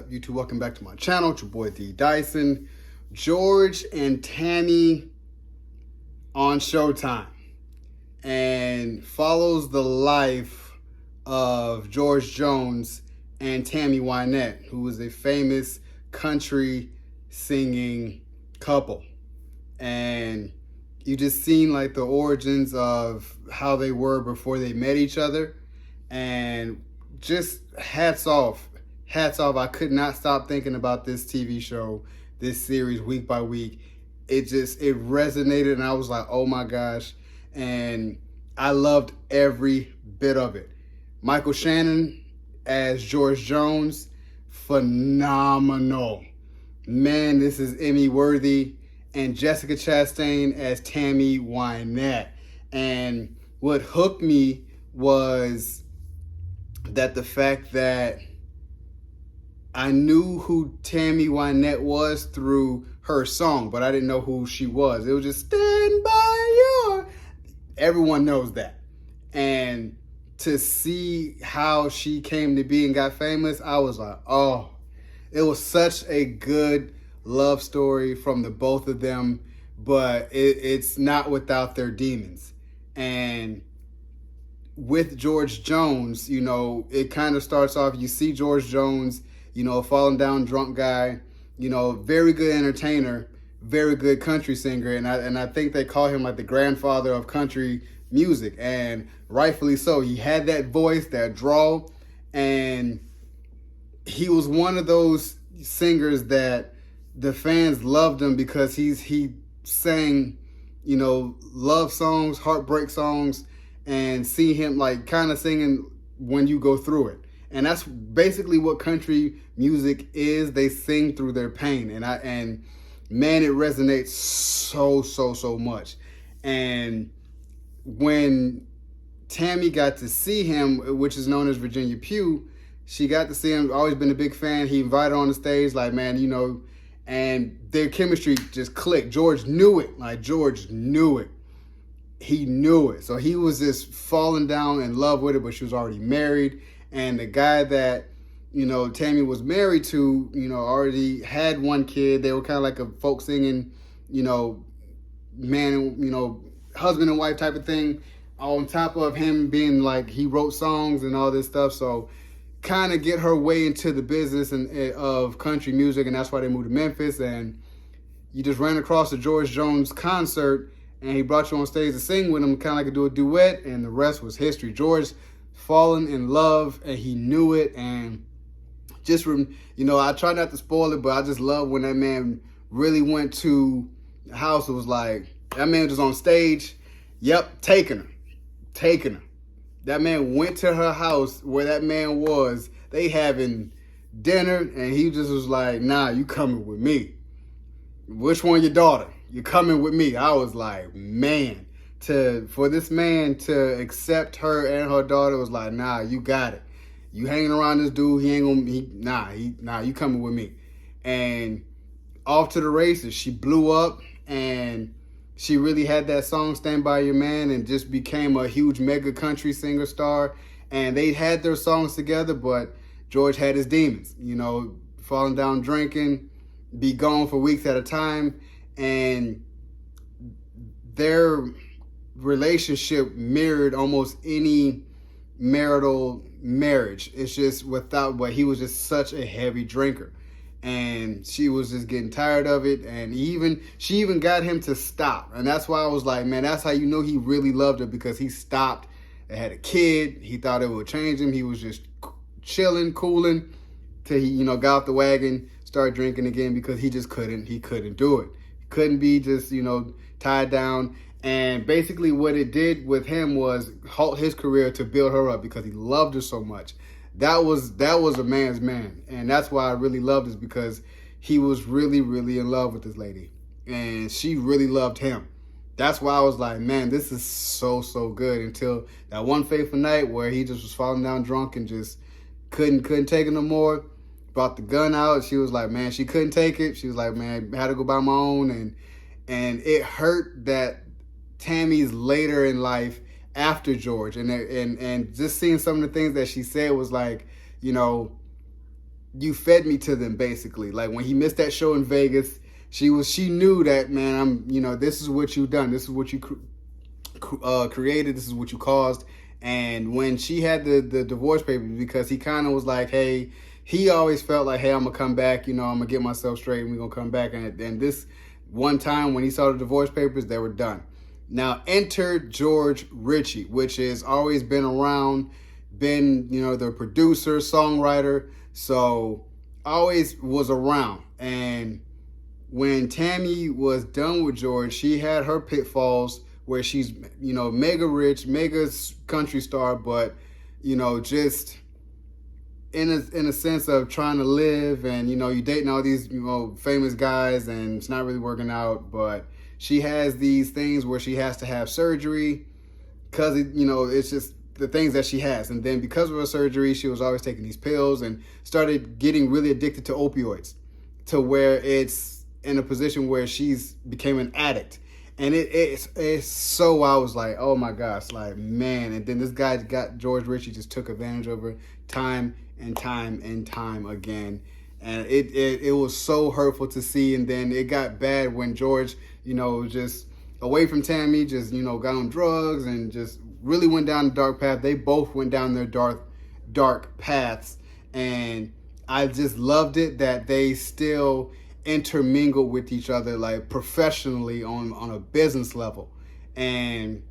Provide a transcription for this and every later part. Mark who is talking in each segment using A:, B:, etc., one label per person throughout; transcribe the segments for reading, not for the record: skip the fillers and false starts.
A: up, YouTube? Welcome back to my channel. It's your boy D Dyson. George and Tammy on Showtime, and follows the life of George Jones and TammyWynette, who was a famous country singing couple. And you just seen like the origins of how they were before they met each other, and just hats off. I could not stop thinking about this TV show, this series, week by week. It resonated, and I was like, oh my gosh. And I loved every bit of it. Michael Shannon as George Jones, phenomenal. Man, this is Emmy worthy. And Jessica Chastain as TammyWynette. And what hooked me was that the fact that I knew who TammyWynette was through her song, but I didn't know who she was. It was just stand by your... Everyone knows that. And to see how she came to be and got famous, I was like, oh, it was such a good love story from the both of them, but it's not without their demons. And with George Jones, you know, it kind of starts off, you see George Jones, you know, a fallen down drunk guy, you know, very good entertainer, very good country singer. And I think they call him like the grandfather of country music, and rightfully so. He had that voice, that drawl, and he was one of those singers that the fans loved him because he sang, you know, love songs, heartbreak songs, and see him like kind of singing when you go through it. And that's basically what country music is. They sing through their pain. And man, it resonates so much. And when Tammy got to see him, which is known as Virginia Pugh, she got to see him, always been a big fan. He invited her on the stage, like, man, you know, and their chemistry just clicked. George knew it. Like, George knew it. He knew it. So he was just falling down in love with her, but she was already married. And the guy that, you know, Tammy was married to, you know, already had one kid. They were kind of like a folk singing, you know, man, you know, husband and wife type of thing, on top of him being like, he wrote songs and all this stuff. So kind of get her way into the business of country music. And that's why they moved to Memphis. And you just ran across the George Jones concert, and he brought you on stage to sing with him, kind of like do a duet, and the rest was history. George fallen in love, and he knew it. And just, you know, I try not to spoil it, but I just love when that man really went to the house. It was like, that man was on stage, yep, taking her. That man went to her house where that man was. They having dinner, and he just was like, nah, you coming with me. Which one your daughter? You coming with me? I was like, man, for this man to accept her and her daughter was like, nah, you got it. You hanging around this dude, he ain't gonna, nah, you coming with me. And off to the races, she blew up, and she really had that song, Stand By Your Man, and just became a huge mega country singer star. And they had their songs together, but George had his demons, you know, falling down drinking, be gone for weeks at a time. And their relationship mirrored almost any marital marriage. It's just but he was just such a heavy drinker. And she was just getting tired of it. And she even got him to stop. And that's why I was like, man, that's how you know he really loved her, because he stopped. They had a kid. He thought it would change him. He was just chilling, cooling, till he, you know, got off the wagon, started drinking again, because he just couldn't do it. He couldn't be just, you know, tied down. And basically what it did with him was halt his career to build her up, because he loved her so much. That was a man's man. And that's why I really loved this, because he was really in love with this lady. And she really loved him. That's why I was like, man, this is so good, until that one fateful night where he just was falling down drunk and just couldn't take it no more. Brought the gun out. She was like, man, she couldn't take it. She was like, man, I had to go by my own. And it hurt that Tammy's later in life after George, and just seeing some of the things that she said was like, you know, you fed me to them, basically. Like when he missed that show in Vegas, she knew that, man, this is what you've done. This is what you created. This is what you caused. And when she had the divorce papers, because he kind of was like, hey, he always felt like, hey, I'm gonna come back, I'm gonna get myself straight and we're gonna come back. And this one time when he saw the divorce papers, they were done. Now enter George Ritchie, which has always been around, been, the producer, songwriter, so always was around. And when Tammy was done with George, she had her pitfalls where she's, mega rich, mega country star, but, just in a sense of trying to live, and, you're dating all these, famous guys and it's not really working out. But she has these things where she has to have surgery because, it's just the things that she has. And then because of her surgery, she was always taking these pills and started getting really addicted to opioids, to where it's in a position where she's became an addict. And it's so, I was like, oh my gosh, like, man. And then this guy George Ritchie just took advantage of her time and time and time again. And it was so hurtful to see. And then it got bad when George, just away from Tammy, just, got on drugs and just really went down the dark path. They both went down their dark paths. And I just loved it that they still intermingle with each other, like professionally on a business level, and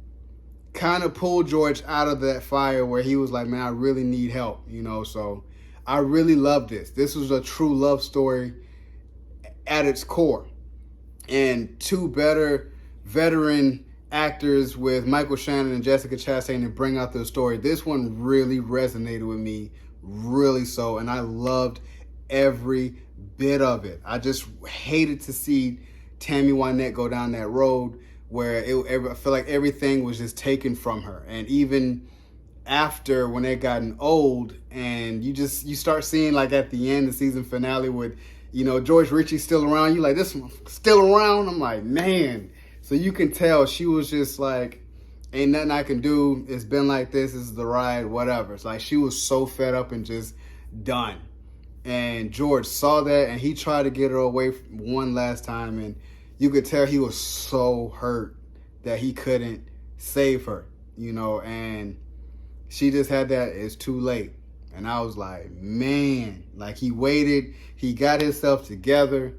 A: kind of pull George out of that fire where he was like, man, I really need help, so I really love this. This was a true love story at its core, and two better veteran actors with Michael Shannon and Jessica Chastain to bring out the story. This one really resonated with me, really so, and I loved every bit of it. I just hated to see TammyWynette go down that road where I feel like everything was just taken from her. And even after, when they'd gotten old, and you start seeing, like at the end, the season finale with, George Ritchie still around. You like, this one still around? I'm like, man. So you can tell she was just like, ain't nothing I can do. It's been like this. This is the ride, whatever. It's like she was so fed up and just done. And George saw that, and he tried to get her away one last time, and you could tell he was so hurt that he couldn't save her, and she just had that, it's too late. And I was like, man, like he waited, he got himself together,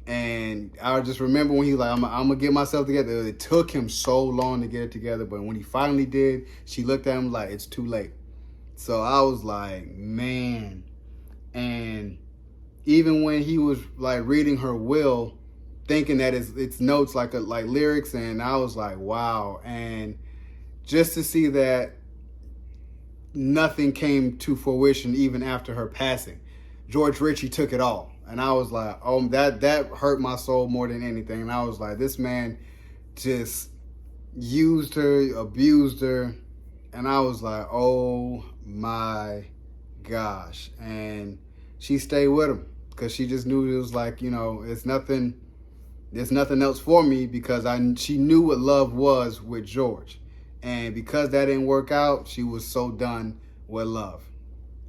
A: and I just remember when he was like, I'm gonna get myself together. It took him so long to get it together, but when he finally did, she looked at him like, it's too late. So I was like, man. And even when he was like reading her will, thinking that it's notes like lyrics, and I was like, wow. And just to see that nothing came to fruition even after her passing, George Ritchie took it all, and I was like, oh, that hurt my soul more than anything. And I was like, this man just used her, abused her, and I was like, oh my gosh. And she stayed with him because she just knew it was like, there's nothing else for me, because she knew what love was with George. And because that didn't work out, she was so done with love.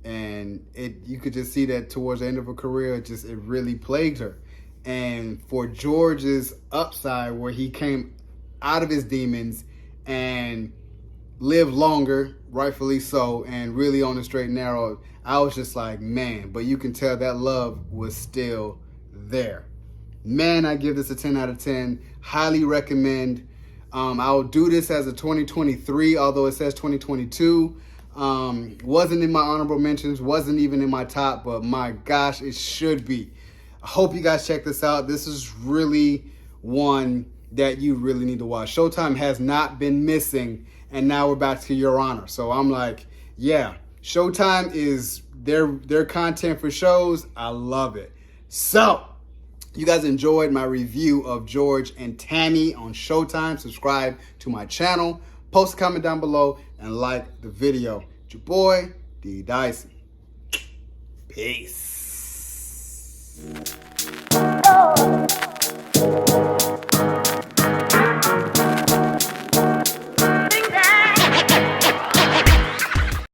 A: And you could just see that towards the end of her career, it really plagued her. And for George's upside, where he came out of his demons and lived longer, rightfully so, and really on the straight and narrow, I was just like, man. But you can tell that love was still there. Man, I give this a 10 out of 10. Highly recommend. I'll do this as a 2023, although it says 2022. Wasn't in my honorable mentions, wasn't even in my top, but my gosh, it should be. I hope you guys check this out. This is really one that you really need to watch. Showtime has not been missing, and now we're back to Your Honor. So I'm like, yeah, Showtime is their content for shows. I love it. So you guys enjoyed my review of George and Tammy on Showtime. Subscribe to my channel, post a comment down below, and like the video. It's your boy, D. Dyson. Peace.